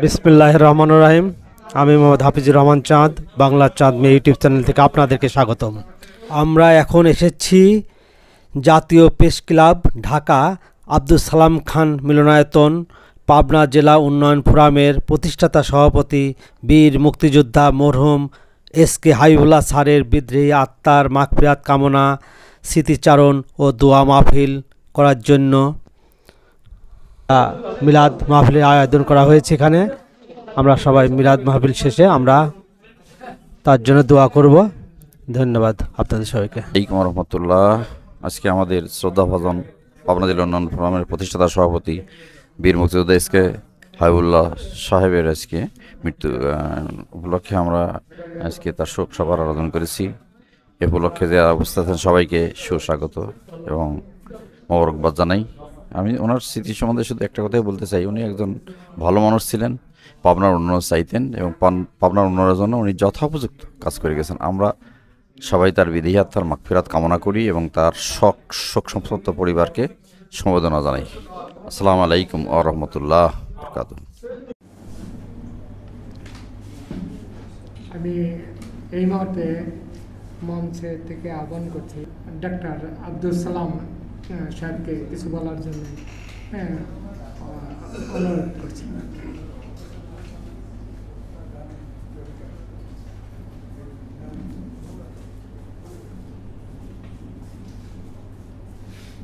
বিসমিল্লাহির রহমানির রহিম। আমি মোহাম্মদ হাফিজুর রহমান চাঁদ, বাংলা চাঁদ মেয়ে ইউটিউব চ্যানেল থেকে আপনাদেরকে স্বাগতম। আমরা এখন এসেছি জাতীয় প্রেস ক্লাব ঢাকা আব্দুল সালাম খান মিলনায়তন, পাবনা জেলা উন্নয়ন ফোরামের প্রতিষ্ঠাতা সভাপতি বীর মুক্তিযোদ্ধা মরহুম এসকে হাবিবুল্লাহ স্যারের বিদ্রোহী আত্মার মাগফিরাত কামনা, স্মৃতিচারণ ও দোয়া মাহফিল করার জন্য মিলাদ মাহফিলের আয়োজন করা হয়েছে। এখানে আমরা সবাই মিলাদ মাহফিল শেষে আমরা তার জন্য দোয়া করব। ধন্যবাদ আপনাদের সবাইকে। আসসালামু আলাইকুম রহমতুল্লাহ। আজকে আমাদের শ্রদ্ধাভাজন পাবনা জেলা উন্নয়ন ফোরামের প্রতিষ্ঠাতা সভাপতি বীর মুক্তিযোদ্ধা এসকে হাবিবুল্লাহ সাহেবের আজকে মৃত্যু উপলক্ষে আমরা আজকে তার শোক সভার আয়োজন করেছি। এ উপলক্ষে যে অবস্থা আছেন সবাইকে সুস্বাগত এবং মোবারকবাদ জানাই। আমি ওনার স্মৃতি সম্বন্ধে শুধু একটা কথাই বলতে চাই, উনি একজন ভালো মানুষ ছিলেন, পাবনার উন্নয়ন চাইতেন এবং পাবনার উন্নয়নের জন্য উনি যথোপযুক্ত কাজ করে গেছেন। আমরা সবাই তার বিদেহী আত্মার মাগফিরাত কামনা করি এবং তার শোক সংতপ্ত পরিবারকে সমবেদনা জানাই। আসসালামু আলাইকুম ওয়া রাহমাতুল্লাহ ওয়া বারাকাতুহু। আমি এই মুহূর্তে মঞ্চে থেকে আহ্বান করছি ডাক্তার আব্দুল সালাম সাহেবকে কিছু বলার জন্য অনুরোধ করছি।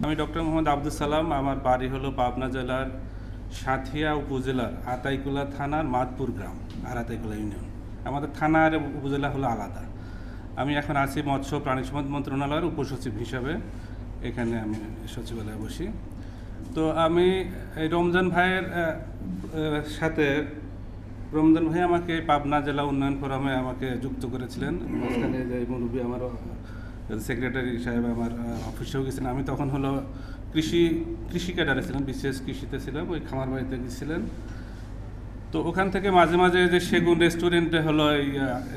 আমি ডক্টর মোহাম্মদ আব্দুল সালাম। আমার বাড়ি হলো পাবনা জেলার সাঁথিয়া উপজেলার আতাইকুলা থানার মাদপুর গ্রাম আর আতাইকুলা ইউনিয়ন। আমাদের থানা আর উপজেলা হলো আলাদা। আমি এখন আছি মৎস্য প্রাণী সম্পদ মন্ত্রণালয়ের উপসচিব হিসাবে, এখানে আমি সচিবালয়ে বসি। তো আমি এই রমজান ভাইয়ের সাথে, রমজান ভাই আমাকে পাবনা জেলা উন্নয়ন ফোরামে আমাকে যুক্ত করেছিলেন। মাঝখানে যে মুরব্বী আমার সেক্রেটারি সাহেব আমার অফিসেও গেছিলেন। আমি তখন হলো কৃষি ক্যাডারে ছিলাম, বিশেষ কৃষিতে ছিলাম, ওই খামার বাড়িতে গেছিলেন। তো ওখান থেকে মাঝে মাঝে যে সেগুন রেস্টুরেন্টে হলো এই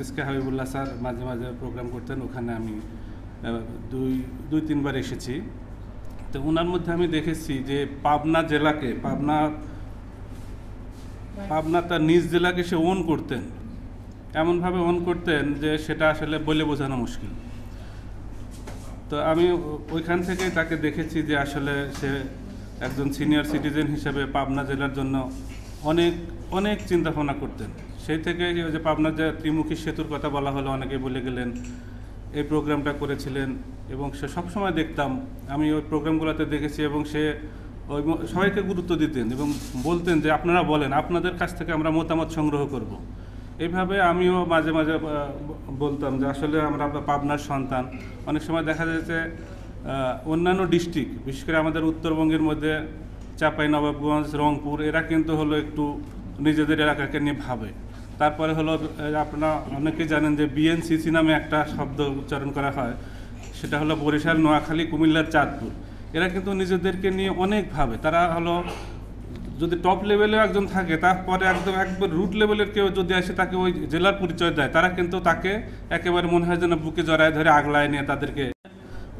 এসকে হাবিবুল্লাহ স্যার মাঝে মাঝে প্রোগ্রাম করতেন, ওখানে আমি দুই তিনবার এসেছি। তো ওনার মধ্যে আমি দেখেছি যে পাবনা জেলাকে, পাবনা তার নিজ জেলাকে সে ওন করতেন, এমনভাবে ওন করতেন যে সেটা আসলে বলে বোঝানো মুশকিল। তো আমি ওইখান থেকে তাকে দেখেছি যে আসলে সে একজন সিনিয়র সিটিজেন হিসেবে পাবনা জেলার জন্য অনেক অনেক চিন্তাভাবনা করতেন। সেই থেকে যে পাবনা যে ত্রিমুখী সেতুর কথা বলা হলো, অনেকে বলে গেলেন, এই প্রোগ্রামটা করেছিলেন এবং সে সবসময় দেখতাম, আমি ওই প্রোগ্রামগুলোতে দেখেছি এবং সে ওই সবাইকে গুরুত্ব দিতেন এবং বলতেন যে আপনারা বলেন, আপনাদের কাছ থেকে আমরা মতামত সংগ্রহ করব। এইভাবে আমিও মাঝে মাঝে বলতাম যে আসলে আমরা পাবনার সন্তান। অনেক সময় দেখা যায় যে অন্যান্য ডিস্ট্রিক্ট, বিশেষ করে আমাদের উত্তরবঙ্গের মধ্যে চাঁপাইনবাবগঞ্জ, রংপুর, এরা কিন্তু হলো একটু নিজেদের এলাকাকে নিয়ে ভাবে। তারপরে হলো আপনারা অনেকেই জানেন যে বিএনসিসি নামে একটা শব্দ উচ্চারণ করা হয়, সেটা হলো বরিশাল, নোয়াখালী, কুমিল্লার চাঁদপুর। এরা কিন্তু নিজেদেরকে নিয়ে অনেক ভাবে। তারা হলো যদি টপ লেভেলেও একজন থাকে, তারপরে একবার রুট লেভেলের কেউ যদি আসে তাকে ওই জেলার পরিচয় দেয়, তারা কিন্তু তাকে একেবারে মনে হয় যেন বুকে জড়ায় ধরে আগলায় নিয়ে তাদেরকে।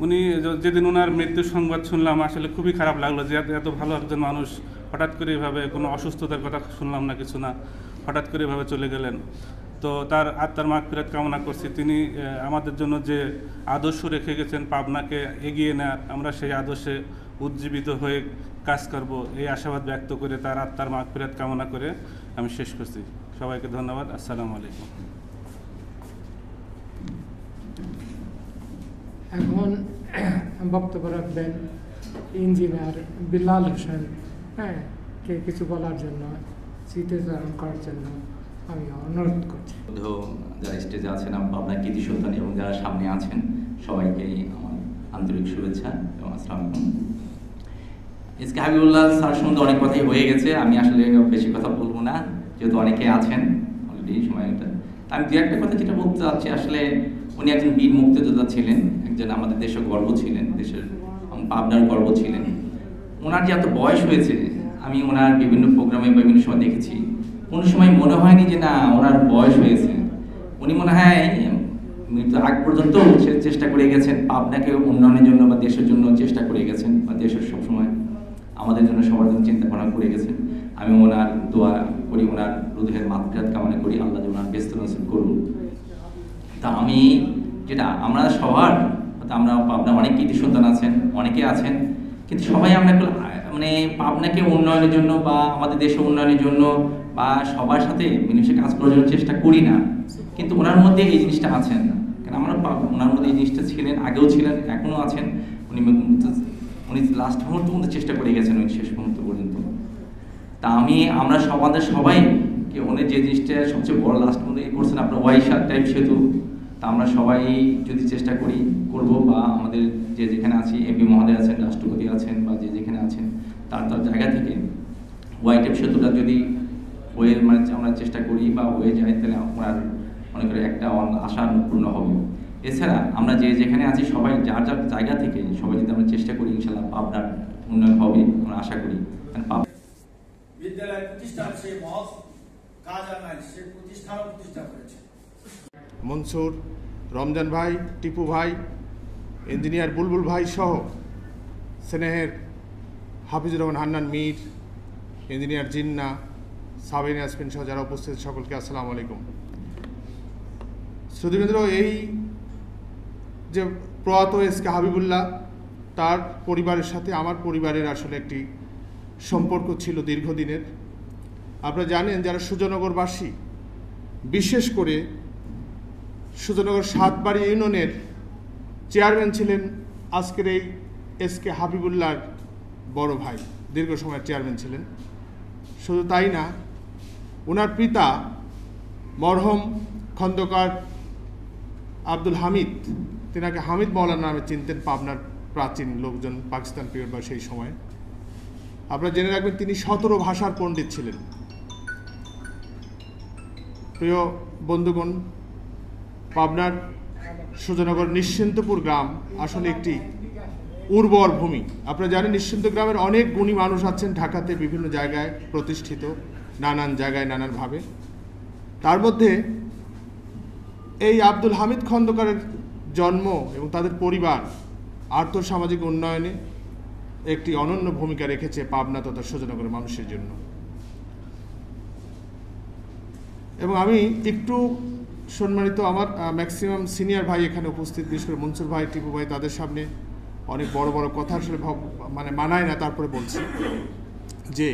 উনি যেদিন ওনার মৃত্যুর সংবাদ শুনলাম, আসলে খুবই খারাপ লাগলো যে এত ভালো একজন মানুষ হঠাৎ করে এভাবে, কোনো অসুস্থতার কথা শুনলাম না, কিছু না, হঠাৎ করে এভাবে চলে গেলেন। তো তার আত্মার মাগফিরাত কামনা করছি। তিনি আমাদের জন্য যে আদর্শ রেখে গেছেন পাবনাকে এগিয়ে নেওয়ার, আমরা সেই আদর্শে উজ্জীবিত হয়ে কাজ করব, এই আশাবাদ ব্যক্ত করে তার আত্মার মাগফিরাত কামনা করে আমি শেষ করছি। সবাইকে ধন্যবাদ। আসসালামু আলাইকুম। এখন বক্তব্য রাখবেন ইঞ্জিনিয়ার বিলাল হোসেন, কে কিছু বলার জন্য, স্মৃতিচারণ করার জন্য আমি অনুরোধ করছি। যারা স্টেজে আছেন, আমার পাবনা কৃতি সন্তান এবং যারা সামনে আছেন, সবাইকেই আমার আন্তরিক শুভেচ্ছা এবং আসসালামু আলাইকুম। এসকে হাবিবুল্লাহ স্যার সম্বন্ধে অনেক কথাই হয়ে গেছে, আমি আসলে বেশি কথা বলবো না, যেহেতু অনেকে আছেন অলরেডি সময়টা। আমি দু একটা কথা যেটা বলতে চাচ্ছি, আসলে উনি একজন বীর মুক্তিযোদ্ধা ছিলেন, একজন আমাদের দেশের গর্ব ছিলেন, দেশের পাবনার গর্ব ছিলেন। ওনার যে এত বয়স হয়েছে, আমি ওনার বিভিন্ন প্রোগ্রামে বিভিন্ন সময় দেখেছি, কোনো সময় মনে হয়নি যে না ওনার বয়স হয়েছে। উনি মনে হয় মৃত্যু আগ পর্যন্ত সে চেষ্টা করে গেছেন পাবনাকে উন্নয়নের জন্য বা দেশের জন্য চেষ্টা করে গেছেন, বা দেশের সবসময় আমাদের জন্য সবার জন্য চিন্তা ভাবনা করে গেছেন। আমি ওনার দোয়া করি। ওনার রুহের মাগফিরাত কামনা করি, আল্লাহ যেন ওনার ব্যস্ত নসিব করুন। তা আমি যেটা আমরা সবার আমরা পাবনা অনেক কৃতি সন্তান আছেন, অনেকে আছেন, কিন্তু সবাই আমরা মানে পাবনাকে উন্নয়নের জন্য বা আমাদের দেশের উন্নয়নের জন্য বা সবার সাথে মিলেমিশে কাজ করার জন্য চেষ্টা করি না, কিন্তু ওনার মধ্যে এই জিনিসটা আছেন না। কারণ আমরা ওনার মধ্যে এই জিনিসটা ছিলেন, আগেও ছিলেন, এখনও আছেন। উনি লাস্ট মুহূর্ত পর্যন্ত চেষ্টা করে গেছেন, উনি শেষ মুহূর্ত পর্যন্ত। তা আমরা সবাই উনি যে জিনিসটা সবচেয়ে বড় লাস্ট পর্যন্ত করছেন আপনার ওয়াইশার টাইপ সেতু, তা আমরা সবাই যদি চেষ্টা করব বা আমাদের যে যেখানে আছি, এমপি মহোদয় আছেন, রাষ্ট্রপতি আছেন বা যে যেখানে আছেন, তার জায়গা থেকে ওয়াই টাইপ সেতুটা যদি হয়ে মানে আমরা চেষ্টা করি বা হয়ে যায়, তাহলে আপনার মনে করি একটা আশা পূর্ণ হবে। এছাড়া আমরা যে যেখানে আছি সবাই যার যার জায়গা থেকে সবাই যদি আমরা চেষ্টা করি, ইনশাল্লাহ পাবনার উন্নয়ন হবে, আমরা আশা করি। বিদ্যালয় প্রতিষ্ঠান সে মহৎ কাজ আর নাই, সে প্রতিষ্ঠা করেছে। মনসুর, রমজান ভাই, টিপু ভাই, ইঞ্জিনিয়ার বুলবুল ভাই সহ স্নেহের হাফিজুর রহমান হান্নান মীর, ইঞ্জিনিয়ার জিন্না, সাবিন ইয়াসমিন সহ যারা উপস্থিত সকলকে আসসালামু আলাইকুম। শ্রুতিকেন্দ্র, এই যে প্রয়াত এসকে হাবিবুল্লাহ, তার পরিবারের সাথে আমার পরিবারের আসলে একটি সম্পর্ক ছিল দীর্ঘদিনের। আপনারা জানেন যারা সুজনগরবাসী, বিশেষ করে সুজনগর সাতবাড়ি ইউনিয়নের চেয়ারম্যান ছিলেন আজকের এই এসকে হাবিবুল্লাহর বড় ভাই, দীর্ঘ সময়ের চেয়ারম্যান ছিলেন। শুধু তাই না, ওনার পিতা মরহম খন্দকার আব্দুল হামিদ, তিনাকে হামিদ মৌলানা নামে চিনতেন পাবনার প্রাচীন লোকজন, পাকিস্তান পিরিয়ড বা সেই সময়। আপনারা জেনে রাখবেন তিনি 17 ভাষার পণ্ডিত ছিলেন। প্রিয় বন্ধুগণ, পাবনার সুজনগর নিশ্চিন্তপুর গ্রাম আসলে একটি উর্বর ভূমি। আপনারা জানেন নিশ্চিন্ত গ্রামের অনেক গুণী মানুষ আছেন ঢাকাতে, বিভিন্ন জায়গায় প্রতিষ্ঠিত, নানান জায়গায় নানানভাবে। তার মধ্যে এই আব্দুল হামিদ খন্দকারের জন্ম এবং তাদের পরিবার আর্থসামাজিক উন্নয়নে একটি অনন্য ভূমিকা রেখেছে পাবনা তথা সুজনগরের মানুষের জন্য। এবং আমি একটু সম্মানিত আমার ম্যাক্সিমাম সিনিয়র ভাই এখানে উপস্থিত, বিশেষ করে মনসুর ভাই, টিপু ভাই, তাদের সামনে অনেক বড় বড় কথা আসলে মানে মানায় না, তারপরে বলছি যে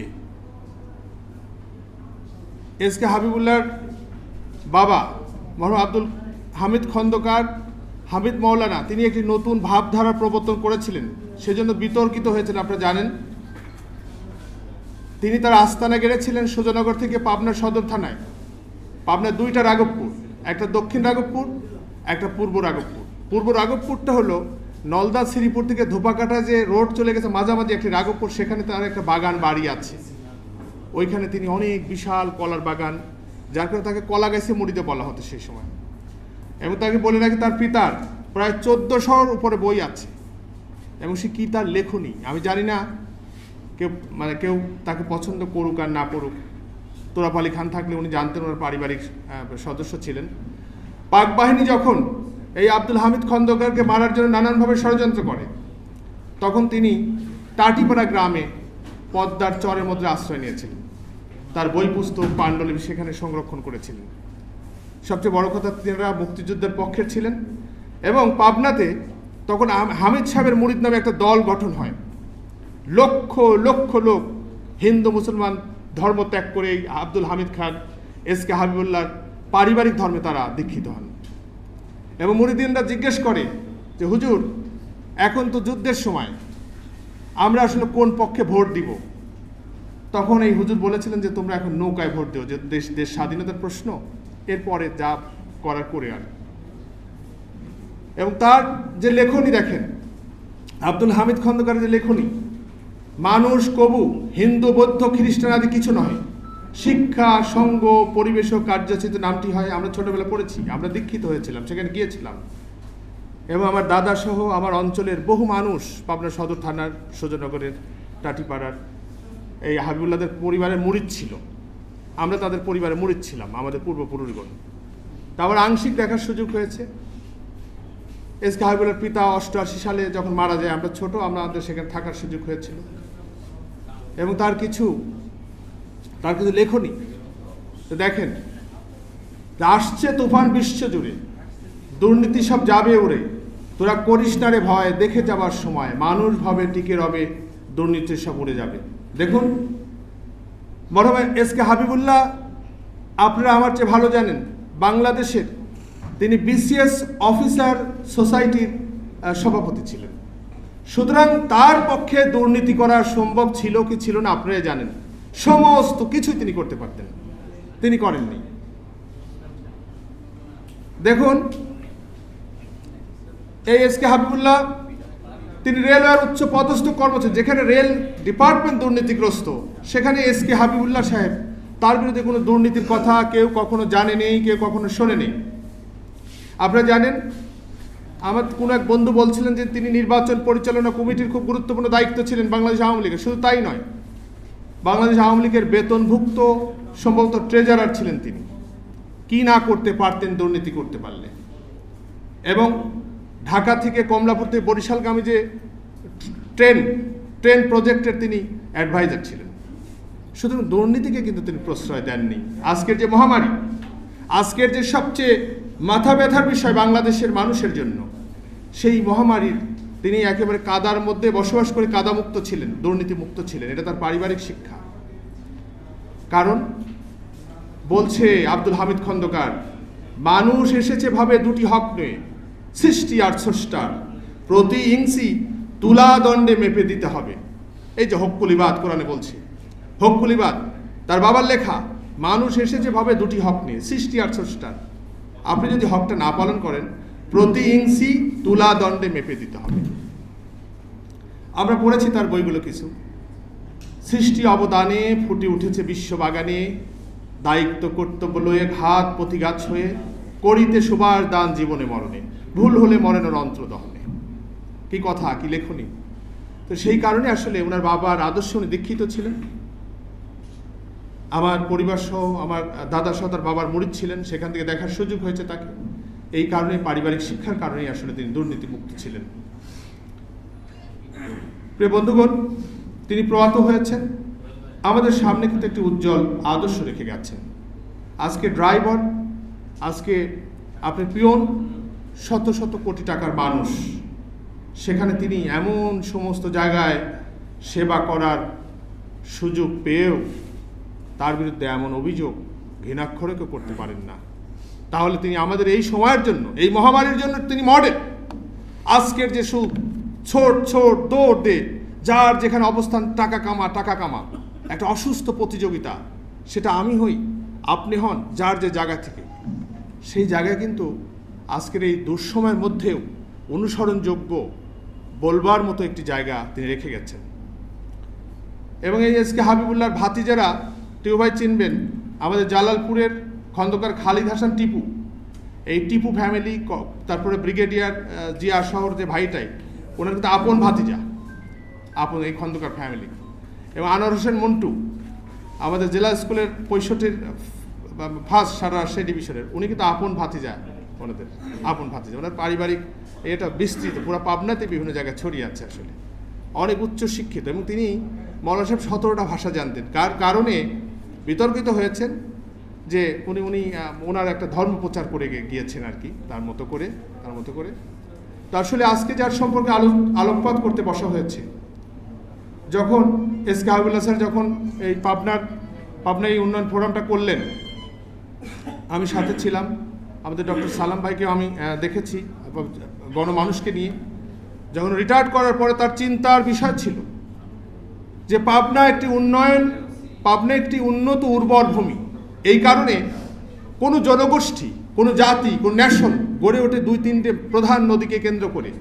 এসকে হাবিবুল্লাহর বাবা মরহুম আব্দুল হামিদ খন্দকার, হামিদ মৌলানা, তিনি একটি নতুন ভাবধারা প্রবর্তন করেছিলেন, সেজন্য বিতর্কিত হয়েছেন। আপনারা জানেন তিনি তার আস্তানা গেড়েছিলেন সুজনগর থেকে পাবনা সদর থানায়। পাবনার 2টা রাঘবপুর, একটা দক্ষিণ রাঘবপুর, একটা পূর্ব রাঘবপুর। পূর্ব রাঘবপুরটা হলো নলদা শ্রীপুর থেকে ধোপাকাটা যে রোড চলে গেছে, মাঝামাঝি একটি রাঘবপুর, সেখানে তার একটা বাগান বাড়ি আছে। ওইখানে তিনি অনেক বিশাল কলার বাগান, যার কারণে তাকে কলা গাছে মুড়িতে বলা হতো সেই সময়। এবং তাকে বলে রাখি তার পিতার প্রায় 1400-র উপরে বই আছে, এবং সে কী তার লেখনী আমি জানি না, কেউ তাকে পছন্দ করুক আর না করুক। তোরাপ আলী খান থাকলে উনি জানতেন, ওনার পারিবারিক সদস্য ছিলেন। পাক বাহিনী যখন এই আব্দুল হামিদ খন্দকারকে মারার জন্য নানানভাবে ষড়যন্ত্র করে, তখন তিনি টাটিপাড়া গ্রামে পদ্মার চরের মধ্যে আশ্রয় নিয়েছিলেন। তার বই পুস্তক, পাণ্ডুলিপি সেখানে সংরক্ষণ করেছিলেন। সবচেয়ে বড় কথা, তিনারা মুক্তিযুদ্ধের পক্ষের ছিলেন। এবং পাবনাতে তখন হামিদ সাহেবের মুরিদ নামে একটা দল গঠন হয়। লক্ষ লক্ষ লোক হিন্দু মুসলমান ধর্ম ত্যাগ করে এই আব্দুল হামিদ খান, এসকে হাবিবুল্লাহর পারিবারিক ধর্মে তারা দীক্ষিত হন। এবং মুরিদিনরা জিজ্ঞেস করে যে হুজুর, এখন তো যুদ্ধের সময়, আমরা আসলে কোন পক্ষে ভোট দিব? তখন এই হুজুর বলেছিলেন যে তোমরা এখন নৌকায় ভোট দিও, যে দেশ স্বাধীনতার প্রশ্ন, এরপরে যা করার করে আর। এবং তার যে লেখনী দেখেন, আব্দুল হামিদ খন্দকারের যে লেখনী, মানুষ কবু হিন্দু, বৌদ্ধ, খ্রিস্টান আদি কিছু নয়, শিক্ষা, সঙ্গ, পরিবেশ ও কার্যচিত নামটি হয়। আমরা ছোটবেলা পড়েছি, আমরা দীক্ষিত হয়েছিলাম, সেখানে গিয়েছিলাম। এবং আমার দাদা সহ আমার অঞ্চলের বহু মানুষ পাবনা সদর থানার সুজনগরের টাটিপাড়ার এই হাবিবুল্লাহদের পরিবারের মুরিদ ছিল। আমরা তাদের পরিবারে মুরিদ ছিলাম, আমাদের পূর্বপুরুষগণ। তারপর আংশিক দেখার সুযোগ হয়েছে। এসকে হাবিবুল্লাহর পিতা 88 সালে যখন মারা যায়, আমরা ছোট, আমাদের সেখানে থাকার সুযোগ হয়েছিল। এবং তার কিছু লেখনী, তো দেখেন, আসছে তুফান বিশ্ব জুড়ে, দুর্নীতি সব যাবে উড়ে, তোরা করিস না রে ভয়, দেখে যাবার সময় মানুষ ভাবে টিকে রবে, দুর্নীতি সব উড়ে যাবে। দেখুন মরহম এসকে হাবিবুল্লাহ, আপনারা আমার চেয়ে ভালো জানেন, বাংলাদেশের তিনি বিসিএস অফিসার সোসাইটির সভাপতি ছিলেন। সুতরাং তার পক্ষে দুর্নীতি করা সম্ভব ছিল কি ছিল না আপনারা জানেন। সমস্ত কিছুই তিনি করতে পারতেন, তিনি করেননি। দেখুন এই এসকে হাবিবুল্লাহ, তিনি রেলওয়ের উচ্চ পদস্থ কর্মচারী, যেখানে রেল ডিপার্টমেন্ট দুর্নীতিগ্রস্ত, সেখানে এসকে হাবিবুল্লাহ সাহেব, তার বিরুদ্ধে কোনো দুর্নীতির কথা কেউ কখনো জানেনি, কেউ কখনো শোনেনি। আপনারা জানেন, আমার কোনো এক বন্ধু বলছিলেন যে তিনি নির্বাচন পরিচালনা কমিটির খুব গুরুত্বপূর্ণ দায়িত্ব ছিলেন বাংলাদেশ আওয়ামী লীগের। শুধু তাই নয়, বাংলাদেশ আওয়ামী লীগের বেতনভুক্ত সম্ভবত ট্রেজারার ছিলেন তিনি। কি না করতে পারতেন দুর্নীতি করতে পারলে। এবং ঢাকা থেকে কমলাপুর থেকে বরিশালগামী যে ট্রেন প্রজেক্টের তিনি অ্যাডভাইজার ছিলেন। সুতরাং দুর্নীতিকে কিন্তু তিনি প্রশ্রয় দেননি। আজকের যে মহামারী, আজকের যে সবচেয়ে মাথা ব্যথার বিষয় বাংলাদেশের মানুষের জন্য, সেই মহামারীর তিনি একেবারে কাদার মধ্যে বসবাস করে কাদামুক্ত ছিলেন, দুর্নীতিমুক্ত ছিলেন। এটা তার পারিবারিক শিক্ষা। কারণ বলছে আব্দুল হামিদ খন্দকার, মানুষ এসেছে ভাবে দুটি হক নয়, সৃষ্টি আর স্রষ্টার, প্রতি ইঞ্চি তুলা দণ্ডে মেপে দিতে হবে। এই যে হক্কুলিবাদ কোরআনে বলছে, হক্কুলিবাদ তার বাবার লেখা। মানুষ এসেছে ভাবে দুটি হক নিয়ে, সৃষ্টি আর স্রষ্টার। আপনি যদি হকটা না পালন করেন, প্রতি ইঞ্চি তুলা দণ্ডে মেপে দিতে হবে। আমরা পড়েছি তার বইগুলো কিছু। সৃষ্টি অবদানে ফুটে উঠেছে বিশ্ববাগানে, দায়িত্ব কর্তব্য লয়ে ঘাত প্রতিঘাত হয়ে, করিতে সুবার দান জীবনে মরণে, ভুল হলে মরণের অন্তর্দহনে। কি কথা, কি লেখনী। তো সেই কারণে আসলে ওনার বাবার আদর্শ উনি দীক্ষিত ছিলেন। আমার পরিবার সহ আমার দাদা সহ তার বাবার মুরিদ ছিলেন, সেখান থেকে দেখার সুযোগ হয়েছে তাকে। এই কারণে পারিবারিক শিক্ষার কারণেই আসলে তিনি দুর্নীতিমুক্ত ছিলেন। প্রিয় বন্ধুগণ, তিনি প্রয়াত হয়েছেন, আমাদের সামনে কিন্তু একটি উজ্জ্বল আদর্শ রেখে গেছেন। আজকে ড্রাইভার, আজকে আপনি পিয়ন, শত শত কোটি টাকার মানুষ, সেখানে তিনি এমন সমস্ত জায়গায় সেবা করার সুযোগ পেয়েও তার বিরুদ্ধে এমন অভিযোগ ঘৃণাক্ষরে কেউ করতে পারেন না। তাহলে তিনি আমাদের এই সময়ের জন্য, এই মহামারীর জন্য তিনি মডেল। আজকের যে ছোট ছোট দৌড় দে, যার যেখানে অবস্থান, টাকা কামা টাকা কামা, একটা অসুস্থ প্রতিযোগিতা, সেটা আমি হই, আপনি হন, যার যে জায়গা থেকে, সেই জায়গায় কিন্তু আজকের এই দুঃসময়ের মধ্যেও অনুসরণযোগ্য বলবার মতো একটি জায়গা তিনি রেখে গেছেন। এবং এই এসকে হাবিবুল্লাহর ভাতিজারা, টিপু ভাই চিনবেন, আমাদের জালালপুরের খন্দকার খালিদ হাসান টিপু, এই টিপু ফ্যামিলি, তারপরে ব্রিগেডিয়ার জিয়া শহর যে ভাইটাই, ওনার কিন্তু আপন ভাতিজা, আপন এই খন্দকার ফ্যামিলি। এবং আনোয়ার হোসেন মন্টু, আমাদের জেলা স্কুলের 65 ফার্স্ট সারা সেই ডিভিশনের, উনি কিন্তু আপন ভাতিজা, ওনাদের আপন ভাতিজা। ওনার পারিবারিক এটা বিস্তৃত, পুরো পাবনাতে বিভিন্ন জায়গায় ছড়িয়ে আছে। আসলে অনেক উচ্চ শিক্ষিত, এবং তিনি মৌলানা সাহেব 17টা ভাষা জানতেন। কারণে বিতর্কিত হয়েছেন যে উনি ওনার একটা ধর্ম প্রচার করে গিয়েছেন আর কি, তার মতো করে। তো আসলে আজকে যার সম্পর্কে আলোকপাত করতে বসা হয়েছে, যখন এসকে হাবিবুল্লাহ স্যার যখন এই পাবনা এই উন্নয়ন ফোরামটা করলেন, আমি সাথে ছিলাম। আমাদের ডক্টর সালাম ভাইকেও আমি দেখেছি গণমানুষকে নিয়ে। যখন রিটায়ার্ড করার পরে তার চিন্তার বিষয় ছিল যে পাবনা একটি উন্নত উর্বর ভূমি। এই কারণে কোনো জনগোষ্ঠী, কোনো জাতি, কোনো ন্যাশন গড়ে ওঠে 2-3টে প্রধান নদীকে কেন্দ্র করে।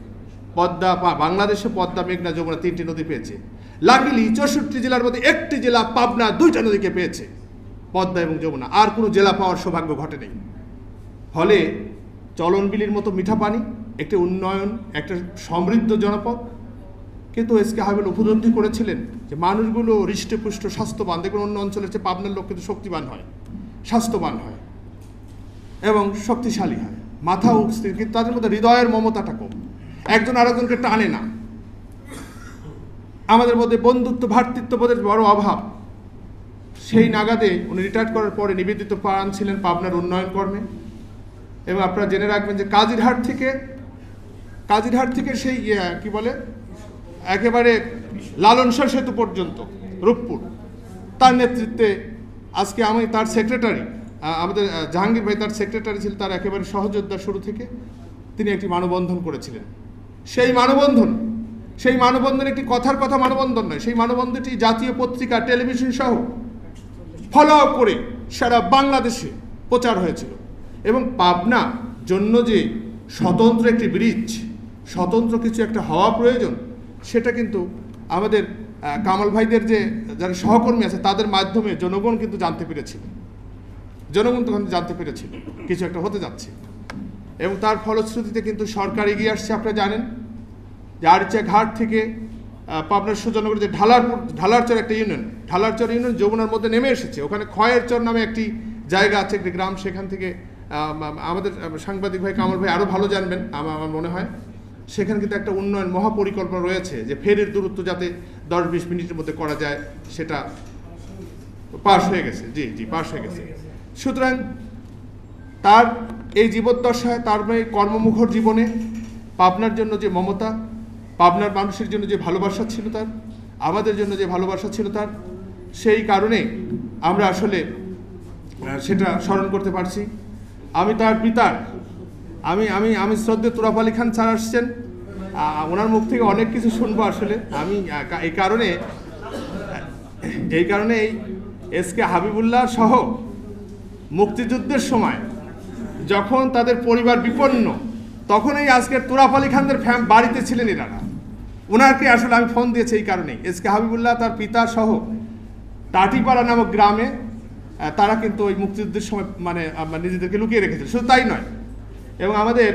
পদ্মা, বাংলাদেশে পদ্মা, মেঘনা, যমুনা 3টি নদী পেয়েছে। লাকিলি 64 জেলার মধ্যে একটি জেলা পাবনা 2টা নদীকে পেয়েছে, পদ্মা এবং যমুনা। আর কোনো জেলা পাওয়ার সৌভাগ্য ঘটে নেই। ফলে চলনবিলির মতো মিঠা পানি, একটি উন্নয়ন, একটা সমৃদ্ধ জনপদ। কিন্তু এসকে হাবিবুল্লাহ উপলব্ধি করেছিলেন যে মানুষগুলো হৃষ্টপুষ্ট, স্বাস্থ্যবান। দেখুন অন্য অঞ্চলের চেয়ে পাবনার লোক কিন্তু শক্তিবান হয়, স্বাস্থ্যবান হয় এবং শক্তিশালী হয়, মাথা স্থির, কিন্তু তাদের মধ্যে হৃদয়ের মমতাটা কম, একজন আরেকজনকে টানে না। আমাদের মধ্যে বন্ধুত্ব, ভ্রাতৃত্ববোধের বড় অভাব। সেই নাগাদে উনি রিটায়ার করার পরে নিবেদিত প্রাণ ছিলেন পাবনার উন্নয়ন কর্মে। এবং আপনারা জেনে রাখবেন যে কাজিরহাট থেকে সেই কি বলে একেবারে লালনসার সেতু পর্যন্ত রূপপুর, তার নেতৃত্বে আজকে আমি তার সেক্রেটারি, আমাদের জাহাঙ্গীর ভাই তার সেক্রেটারি ছিল, তার একেবারে সহযোদ্ধা শুরু থেকে তিনি একটি মানববন্ধন করেছিলেন। সেই মানববন্ধন একটি কথার কথা মানববন্ধন নয়, সেই মানববন্ধনটি জাতীয় পত্রিকা, টেলিভিশন সহ ফলো করে সারা বাংলাদেশে প্রচার হয়েছিল। এবং পাবনা জন্য যে স্বতন্ত্র একটি ব্রিজ, স্বতন্ত্র কিছু একটা হওয়া প্রয়োজন, সেটা কিন্তু আমাদের কামাল ভাইদের যে যারা সহকর্মী আছে তাদের মাধ্যমে জনগণ কিন্তু জানতে পেরেছিল, কিছু একটা হতে যাচ্ছে। এবং তার ফলশ্রুতিতে কিন্তু সরকার এগিয়ে আসছে। আপনারা জানেন যে আরিচা ঘাট থেকে পাবনার সুজনগর যে ঢালারচর একটা ইউনিয়ন, ঢালারচর ইউনিয়ন যমুনার মধ্যে নেমে এসেছে। ওখানে খয়ের চর নামে একটি জায়গা আছে, একটি গ্রাম, সেখান থেকে আমাদের সাংবাদিক ভাই কামাল ভাই আরও ভালো জানবেন আমার মনে হয়, সেখানে কিন্তু একটা উন্নয়ন মহাপরিকল্পনা রয়েছে যে ফেরির দূরত্ব যাতে 10-20 মিনিটের মধ্যে করা যায়, সেটা পাস হয়ে গেছে। জি পাস হয়ে গেছে। সুতরাং তার এই জীবদ্দশায়, তার এই কর্মমুখর জীবনে পাবনার জন্য যে মমতা, পাবনার মানুষের জন্য যে ভালোবাসা ছিল তার, আমাদের জন্য যে ভালোবাসা ছিল তার, সেই কারণে আমরা আসলে সেটা স্মরণ করতে পারছি। আমি তার পিতার আমি শ্রদ্ধেয় তুরাব আলী খান স্যার আসছেন, ওনার মুখ থেকে অনেক কিছু শুনবো আসলে। আমি এই কারণে এই এসকে হাবিবুল্লাহ সহ মুক্তিযুদ্ধের সময় যখন তাদের পরিবার বিপন্ন, তখন এই আজকের তুরাব আলী খানদের বাড়িতে ছিলেন এনারা। ওনাকে আসলে আমি ফোন দিয়েছি এই কারণেই, এসকে হাবিবুল্লাহ তার পিতা সহ টাটিপাড়া নামক গ্রামে তারা কিন্তু ওই মুক্তিযুদ্ধের সময় মানে নিজেদেরকে লুকিয়ে রেখেছিল। শুধু তাই নয়, এবং আমাদের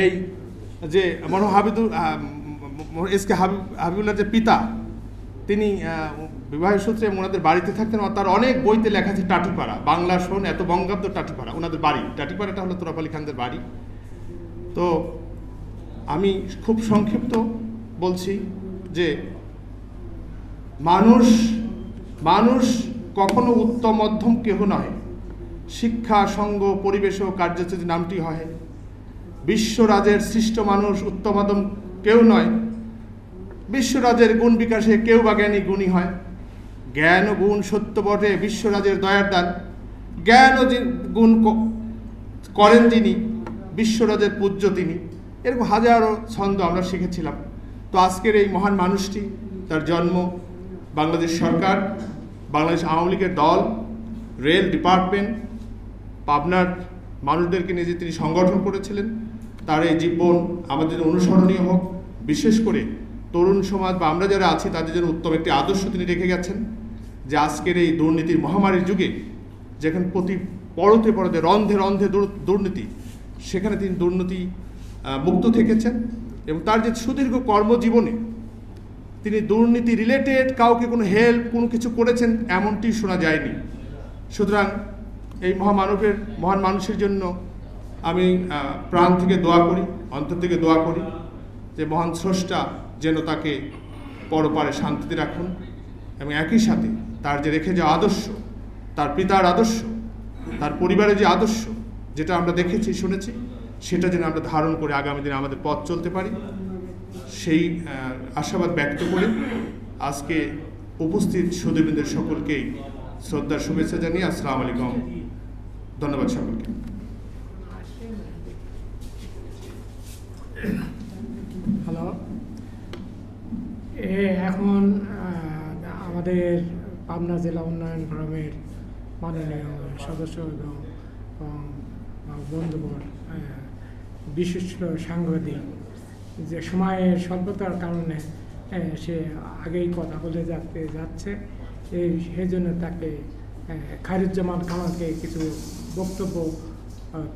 এই যে এসকে হাবিবুল্লাহ যে পিতা, তিনি বিবাহের সূত্রে ওনাদের বাড়িতে থাকতেন। তার অনেক বইতে লেখা আছে টাটিপাড়া, বাংলা শোন এত বঙ্গাব্দ টাটিপাড়া ওনাদের বাড়ি। টাটিপাড়াটা হলো তুরাব আলী খানদের বাড়ি। তো আমি খুব সংক্ষিপ্ত বলছি যে মানুষ কখনো উত্তম মধ্যম কেহ নয়, শিক্ষা সঙ্গ পরিবেশ ও কার্যচর্য নামটি হয়। বিশ্বরাজের সৃষ্ট মানুষ উত্তম মধ্যম কেউ নয়, বিশ্বরাজের গুণ বিকাশে কেউ বা জ্ঞানী গুণী হয়। জ্ঞান ও গুণ সত্য বটে বিশ্বরাজের দয়ার দান, জ্ঞান ও গুণ করেন যিনি বিশ্বরাজের পূজ্য তিনি। এরকম হাজারো ছন্দ আমরা শিখেছিলাম। তো আজকের এই মহান মানুষটি, তার জন্ম বাংলাদেশ সরকার, বাংলাদেশ আওয়ামী লীগের দল, রেল ডিপার্টমেন্ট, পাবনার মানুষদেরকে নিয়ে যে তিনি সংগঠন করেছিলেন, তার এই জীবন আমাদের অনুসরণীয় হোক। বিশেষ করে তরুণ সমাজ বা আমরা যারা আছি তাদের জন্য উত্তম একটি আদর্শ তিনি রেখে গেছেন, যে আজকের এই দুর্নীতির মহামারীর যুগে যেখানে প্রতি পরতে রন্ধে রন্ধে দুর্নীতি, সেখানে তিনি দুর্নীতি মুক্ত থেকেছেন। এবং তার যে সুদীর্ঘ কর্মজীবনে তিনি দুর্নীতি রিলেটেড কাউকে কোনো হেল্প কোনো কিছু করেছেন এমনটি শোনা যায়নি। সুতরাং এই মহান মানুষের জন্য আমি প্রাণ থেকে দোয়া করি, অন্তর থেকে দোয়া করি যে মহান স্রষ্টা যেন তাকে পরপারে শান্তিতে রাখুন। এবং একই সাথে তার যে রেখে যাওয়া আদর্শ, তার পিতার আদর্শ, তার পরিবারের যে আদর্শ, যেটা আমরা দেখেছি শুনেছি, সেটা যেন আমরা ধারণ করে আগামী দিনে আমাদের পথ চলতে পারি, সেই আশাবাদ ব্যক্ত করে আজকে উপস্থিত সুধীবৃন্দের সকলকেই শ্রদ্ধার শুভেচ্ছা জানিয়ে আসসালামু আলাইকুম। ধন্যবাদ সকলকে। হ্যালো, এখন আমাদের পাবনা জেলা উন্নয়ন ফোরামের মাননীয় সদস্য এবং বন্ধুবর, বিশিষ্ট সাংবাদিক, যে সময়ের স্বল্পতার কারণে সে আগেই কথা বলে যাচ্ছে, সেই জন্য তাকে খায়রুজ্জামান কামালকে কিছু বক্তব্য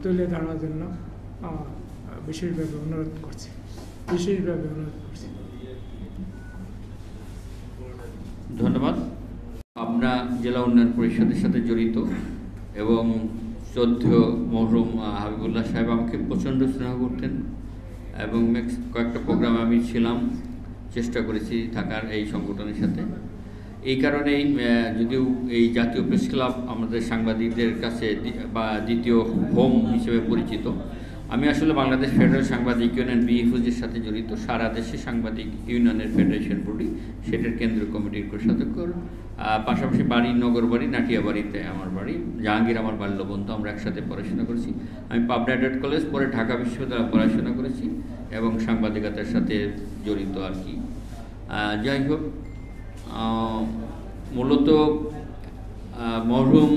তুলে ধরার জন্য বিশেষভাবে অনুরোধ করছি। ধন্যবাদ। আমরা জেলা উন্নয়ন পরিষদের সাথে জড়িত এবং শ্রদ্ধেয় মরহুম হাবিবুল্লাহ সাহেব আমাকে প্রচণ্ড স্নেহ করতেন এবং কয়েকটা প্রোগ্রামে আমি ছিলাম, চেষ্টা করেছি থাকার এই সংগঠনের সাথে। এই কারণেই যদিও এই জাতীয় প্রেস ক্লাব আমাদের সাংবাদিকদের কাছে বা দ্বিতীয় হোম হিসেবে পরিচিত, আমি আসলে বাংলাদেশ ফেডারেল সাংবাদিক ইউনিয়ন বিএফওজির সাথে জড়িত। সারা দেশে সাংবাদিক ইউনিয়নের ফেডারেশন বডি, সেটার কেন্দ্রীয় কমিটির কোষাধ্যক্ষ। পাশাপাশি বাড়ি, নগর বাড়ি, নাটিয়াবাড়িতে আমার বাড়ি, জাহাঙ্গীর আমার বাল্যবন্ধু, আমরা একসাথে পড়াশোনা করেছি। আমি পাবনা এডেড কলেজ, পরে ঢাকা বিশ্ববিদ্যালয়ে পড়াশোনা করেছি এবং সাংবাদিকতার সাথে জড়িত আর কি। যাই হোক, মূলত মরহুম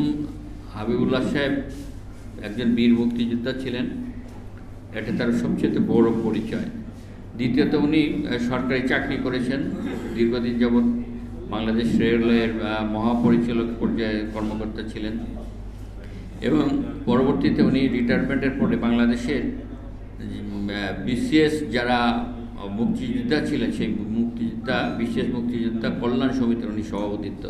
হাবিবুল্লাহ সাহেব একজন বীর মুক্তিযোদ্ধা ছিলেন, এটা তার সবচেয়ে বড় পরিচয়। দ্বিতীয়ত, উনি সরকারি চাকরি করেছেন দীর্ঘদিন যাবৎ, বাংলাদেশ রেলওয়ের মহাপরিচালক পর্যায়ে কর্মকর্তা ছিলেন এবং পরবর্তীতে উনি রিটায়ারমেন্টের পরে বাংলাদেশের বিশেষ যারা মুক্তিযোদ্ধা ছিলেন সেই বিশেষ মুক্তিযোদ্ধা কল্যাণ সমিতির উনি সভাপতিত্ব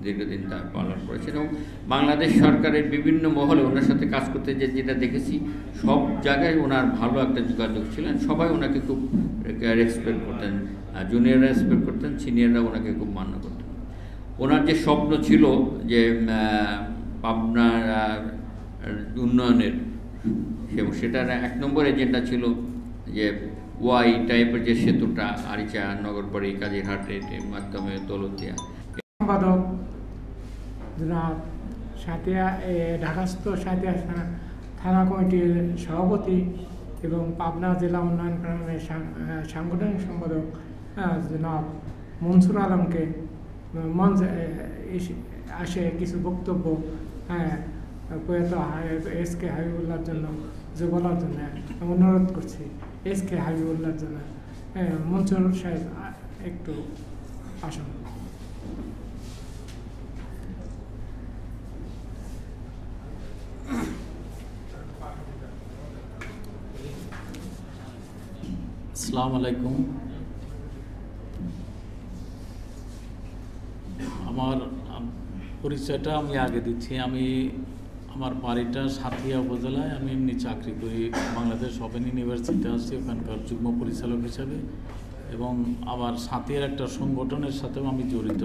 দীর্ঘদিন তার পালন করেছেন এবং বাংলাদেশ সরকারের বিভিন্ন মহলে ওনার সাথে কাজ করতে যেটা দেখেছি, সব জায়গায় ওনার ভালো একটা যোগাযোগ ছিলেন। সবাই ওনাকে খুব রেসপেক্ট করতেন, জুনিয়ররা রেসপেক্ট করতেন, সিনিয়ররা ওনাকে খুব মান্য করতেন। ওনার যে স্বপ্ন ছিল যে পাবনার উন্নয়নের, এবং সেটার 1 নম্বর এজেন্ডা ছিল যে ওয়াই টাইপের যে সেতুটা আরিচা, নগরবাড়ি, কাজীরহাটের মাধ্যমে দৌলতদিয়া। সম্পাদক জনাব সাতিয়া, ঢাকাস্থ সাতিয়া থানা কমিটির সভাপতি এবং পাবনা জেলা উন্নয়ন ফোরামের সাংগঠনিক সম্পাদক জনাব মনসুর আলমকে মঞ্চে আসে কিছু বক্তব্য প্রয়াত SK হাবিবুল্লাহর জন্য যে বলার জন্য অনুরোধ করছি। SK হাবিবুল্লাহর জন্য মনসুর সাহেব একটু আসুন। আসসালামু আলাইকুম। আমার পরিচয়টা আমি আগে দিচ্ছি। আমার বাড়িটা সাথিয়া উপজেলায়। আমি এমনি চাকরি করি, বাংলাদেশ ওপেন ইউনিভার্সিটিতে আসছি ওখানকার যুগ্ম পরিচালক হিসাবে, এবং আবার সাথিয়ার একটা সংগঠনের সাথেও আমি জড়িত।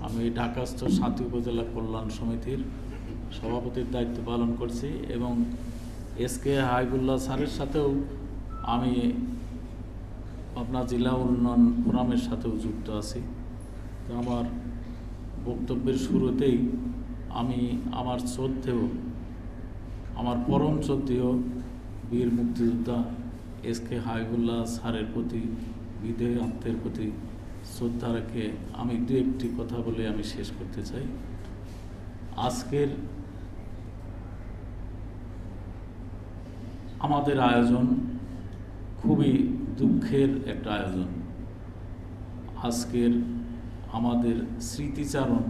আমি ঢাকাস্থ সাথী উপজেলা কল্যাণ সমিতির সভাপতির দায়িত্ব পালন করছি এবং SK হাবিবুল্লাহ স্যারের সাথেও আমি আপনার জেলা উন্নয়ন ফোরামের সাথেও যুক্ত আছি। তো আমার বক্তব্যের শুরুতেই আমি আমার পরম শ্রদ্ধেয় বীর মুক্তিযোদ্ধা SK হাবিবুল্লাহ স্যারের প্রতি, বিদেহী আত্মের প্রতি শ্রদ্ধা রেখে আমি দু একটি কথা বলে আমি শেষ করতে চাই। আজকের আমাদের আয়োজন খুবই দুঃখের একটা আয়োজন। আজকের আমাদের স্মৃতিচারণ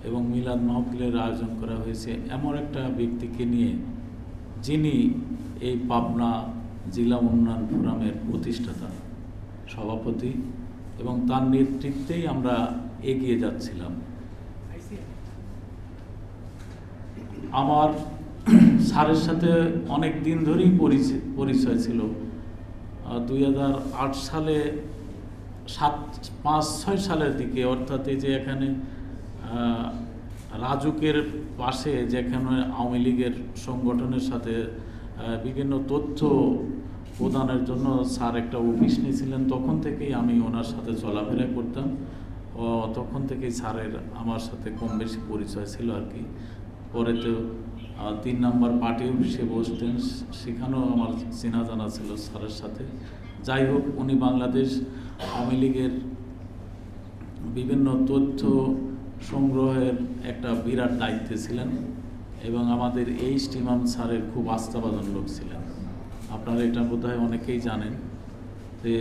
এবং মিলাদ মাহফিলের আয়োজন করা হয়েছে এমন একটা ব্যক্তিকে নিয়ে, যিনি এই পাবনা জেলা উন্নয়ন ফোরামের প্রতিষ্ঠাতা, সভাপতি, এবং তার নেতৃত্বেই আমরা এগিয়ে যাচ্ছিলাম। আমার স্যারের সাথে অনেক দিন ধরেই পরিচয় ছিল। 2008 সালে 5-6 সালের দিকে, অর্থাৎ এই যে এখানে রাজুকের পাশে যেখানে আওয়ামী লীগের সংগঠনের সাথে বিভিন্ন তথ্য প্রদানের জন্য স্যার একটা অফিস নিয়েছিলেন, তখন থেকেই আমি ওনার সাথে চলাফেরা করতাম। তখন থেকেই স্যারের আমার সাথে কম বেশি পরিচয় ছিল আর কি। পরে তো 3 নম্বর পার্টি অফিসে বসতেন, সেখানেও আমার চেনা জানা ছিল স্যারের সাথে। যাই হোক, উনি বাংলাদেশ আওয়ামী লীগের বিভিন্ন তথ্য সংগ্রহের একটা বিরাট দায়িত্বে ছিলেন এবং আমাদের ইমাম স্যারের খুব আস্থাভাজন লোক ছিলেন। আপনারা এটা বোধহয় অনেকেই জানেন যে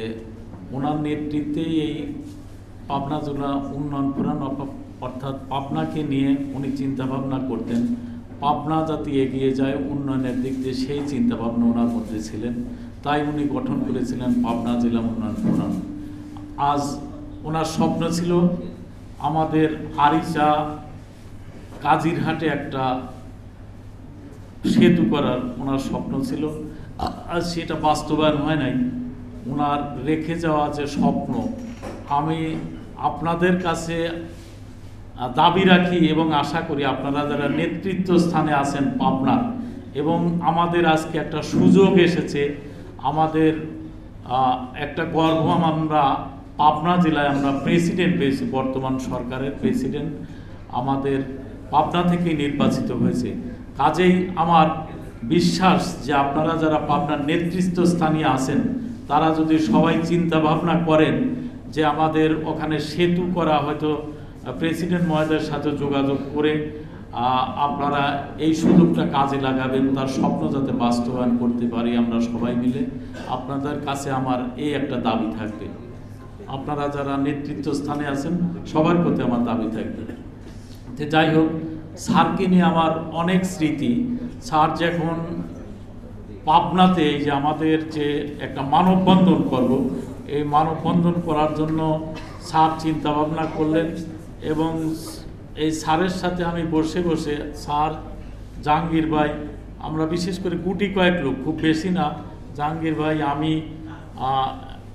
ওনার নেতৃত্বেই এই পাবনা জেলা উন্নয়ন ফোরাম, অর্থাৎ পাবনাকে নিয়ে উনি চিন্তাভাবনা করতেন, পাবনা যাতে এগিয়ে যায় উন্নয়নের দিক দিয়ে, সেই চিন্তাভাবনা ওনার মধ্যে ছিলেন। তাই উনি গঠন করেছিলেন পাবনা জেলা উন্নয়ন ফোরাম। আজ ওনার স্বপ্ন ছিল আমাদের আরিচা কাজীরহাটে একটা সেতু করার, ওনার স্বপ্ন ছিল। আর সেটা বাস্তবায়ন হয় নাই। ওনার রেখে যাওয়া যে স্বপ্ন, আমি আপনাদের কাছে দাবি রাখি এবং আশা করি আপনারা যারা নেতৃত্ব স্থানে আছেন পাবনার, এবং আমাদের আজকে একটা সুযোগ এসেছে, আমাদের একটা গর্ব, আমরা পাবনা জেলায় আমরা প্রেসিডেন্ট পেয়েছি, বর্তমান সরকারের প্রেসিডেন্ট আমাদের পাবনা থেকেই নির্বাচিত হয়েছে। কাজেই আমার বিশ্বাস যে আপনারা যারা পাবনার নেতৃত্বস্থানীয় আছেন তারা যদি সবাই চিন্তা ভাবনা করেন যে আমাদের ওখানে সেতু করা, হয়তো প্রেসিডেন্ট মহোদয়ের সাথে যোগাযোগ করে আপনারা এই সুযোগটা কাজে লাগাবেন, তার স্বপ্ন যাতে বাস্তবায়ন করতে পারি আমরা সবাই মিলে। আপনাদের কাছে আমার এই একটা দাবি থাকবে, আপনারা যারা নেতৃত্ব স্থানে আছেন সবার প্রতি আমার দাবি থাকবে। তো যাই হোক, স্যারকে নিয়ে আমার অনেক স্মৃতি। স্যার যখন পাবনাতে এই যে আমাদের যে একটা মানববন্ধন করব, এই মানববন্ধন করার জন্য স্যার চিন্তা ভাবনা করলেন, এবং এই স্যারের সাথে আমি বসে বসে, স্যার, জাহাঙ্গীর ভাই, আমরা বিশেষ করে গুটি কয়েক লোক, খুব বেশি না, জাহাঙ্গীর ভাই, আমি,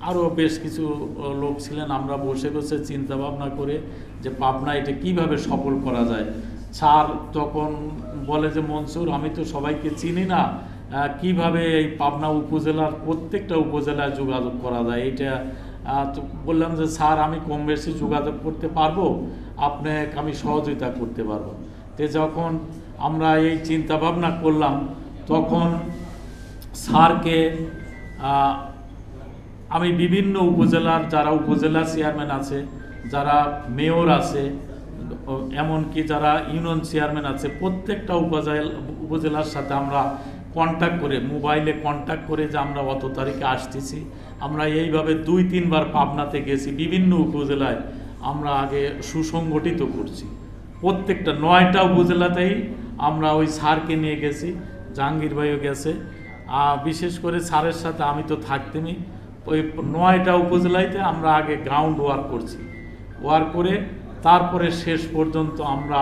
আরও বেশ কিছু লোক ছিলেন, আমরা বসে বসে চিন্তা ভাবনা করে যে পাবনা এটা কিভাবে সফল করা যায়। স্যার তখন বলে যে মনসুর, আমি তো সবাইকে চিনি না, কিভাবে এই পাবনা উপজেলার প্রত্যেকটা উপজেলায় যোগাযোগ করা যায়। এইটা তো বললাম যে স্যার, আমি কম বেশি যোগাযোগ করতে পারবো, আপনাকে আমি সহযোগিতা করতে পারবো। তো যখন আমরা এই চিন্তা ভাবনা করলাম, তখন স্যারকে আমি বিভিন্ন উপজেলার যারা উপজেলা চেয়ারম্যান আছে, যারা মেয়র আছে, এমনকি যারা ইউনিয়ন চেয়ারম্যান আছে, প্রত্যেকটা উপজেলার সাথে আমরা কন্ট্যাক্ট করে, মোবাইলে কন্ট্যাক্ট করে যে আমরা অত তারিখে আসতেছি। আমরা এইভাবে 2-3 বার পাবনাতে গেছি, বিভিন্ন উপজেলায় আমরা আগে সুসংগঠিত করছি। প্রত্যেকটা 9টা উপজেলাতেই আমরা ওই স্যারকে নিয়ে গেছি, জাহাঙ্গীর ভাইও গেছে। বিশেষ করে স্যারের সাথে আমি তো থাকতেনই, ওই 9টা উপজেলাতে আমরা আগে গ্রাউন্ড ওয়ার্ক করছি। ওয়ার্ক করে তারপরে শেষ পর্যন্ত আমরা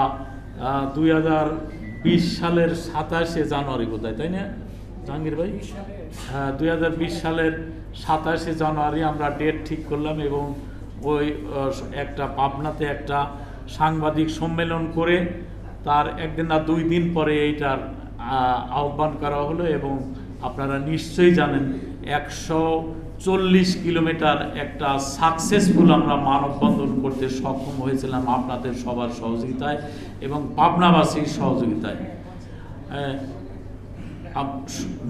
2020 সালের 27শে জানুয়ারি বোধহয়, তাই না জাহাঙ্গীর ভাই? 2020 সালের 27শে জানুয়ারি আমরা ডেট ঠিক করলাম, এবং ওই একটা পাবনাতে একটা সাংবাদিক সম্মেলন করে তার 1 দিন না 2 দিন পরে এইটার আহ্বান করা হলো। এবং আপনারা নিশ্চয়ই জানেন 140 কিলোমিটার একটা সাকসেসফুল আমরা মানববন্ধন করতে সক্ষম হয়েছিলাম আপনাদের সবার সহযোগিতায় এবং পাবনাবাসীর সহযোগিতায়।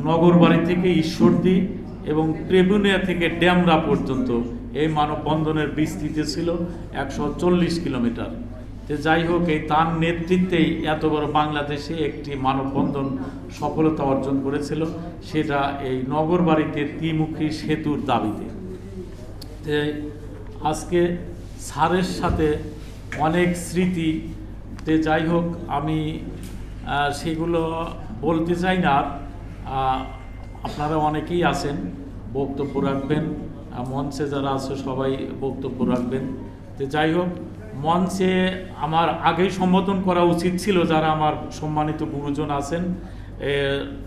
নগরবাড়ি থেকে ঈশ্বরদী এবং প্রেবুনিয়া থেকে ড্যামরা পর্যন্ত এই মানববন্ধনের বিস্তৃতি ছিল 140 কিলোমিটার। তো যাই হোক, এই তার নেতৃত্বেই এত বড় বাংলাদেশে একটি মানববন্ধন সফলতা অর্জন করেছিল, সেটা এই নগরবাড়িতে ত্রিমুখী সেতুর দাবিতে। আজকে স্যারের সাথে অনেক স্মৃতি, যাই হোক আমি সেগুলো বলতে চাই না। আপনারা অনেকেই আছেন, বক্তব্য রাখবেন, মঞ্চে যারা আছে সবাই বক্তব্য রাখবেন। তো যাই হোক, মঞ্চে আমার আগেই সম্বোধন করা উচিত ছিল যারা আমার সম্মানিত গুরুজন আছেন।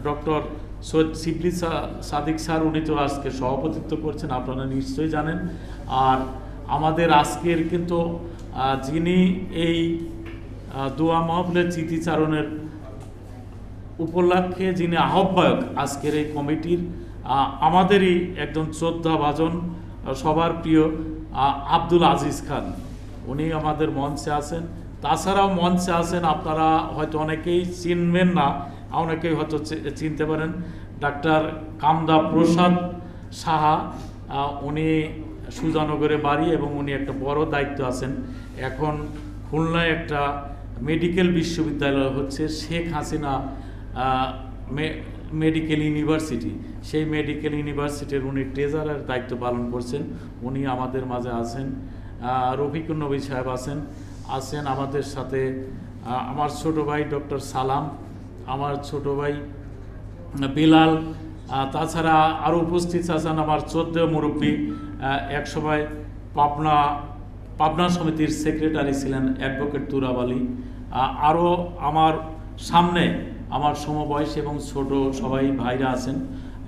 ডক্টর সৈয়দ শিবলি সাদিক স্যার, উনি তো আজকে সভাপতিত্ব করছেন, আপনারা নিশ্চয়ই জানেন। আর আমাদের আজকের কিন্তু যিনি এই দোয়া মাহফিলের স্মৃতিচারণের উপলক্ষে যিনি আহ্বায়ক আজকের এই কমিটির, আমাদেরই একজন শ্রদ্ধাভাজন সবার প্রিয় আব্দুল আজিজ খান, উনি আমাদের মঞ্চে আছেন। তাছাড়াও মঞ্চে আছেন, আপনারা হয়তো অনেকেই চিনবেন না, অনেকেই হয়তো চিনতে পারেন, ডাক্তার কামদা প্রসাদ সাহা, উনি সুজানগরে বাড়ি এবং উনি একটা বড় দায়িত্ব আছেন। এখন খুলনায় একটা মেডিকেল বিশ্ববিদ্যালয় হচ্ছে, শেখ হাসিনা মেডিকেল ইউনিভার্সিটি, সেই মেডিকেল ইউনিভার্সিটির উনি ট্রেজারার দায়িত্ব পালন করছেন, উনি আমাদের মাঝে আছেন। রফিকুন নবী সাহেব আছেন আমাদের সাথে। আমার ছোট ভাই ডক্টর সালাম, আমার ছোট ভাই বিলাল, তাছাড়া আরও উপস্থিত আছেন আমার 14 মুরব্বী, একসময় পাবনা সমিতির সেক্রেটারি ছিলেন অ্যাডভোকেট তুরাব আলী। আরও আমার সামনে আমার সমবয়সী এবং ছোট সবাই ভাইরা আছেন।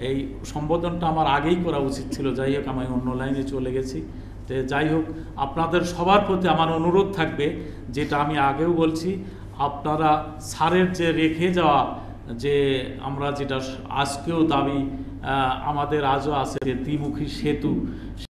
এই সম্বোধনটা আমার আগেই করা উচিত ছিল, যাই হোক আমি অন্য লাইনে চলে গেছি। তো যাই হোক, আপনাদের সবার প্রতি আমার অনুরোধ থাকবে, যেটা আমি আগেও বলছি, আপনারা স্যারের যে রেখে যাওয়া, যে আমরা যেটা আজকেও দাবি আমাদের আজও আছে, যে দ্বিমুখী সেতু,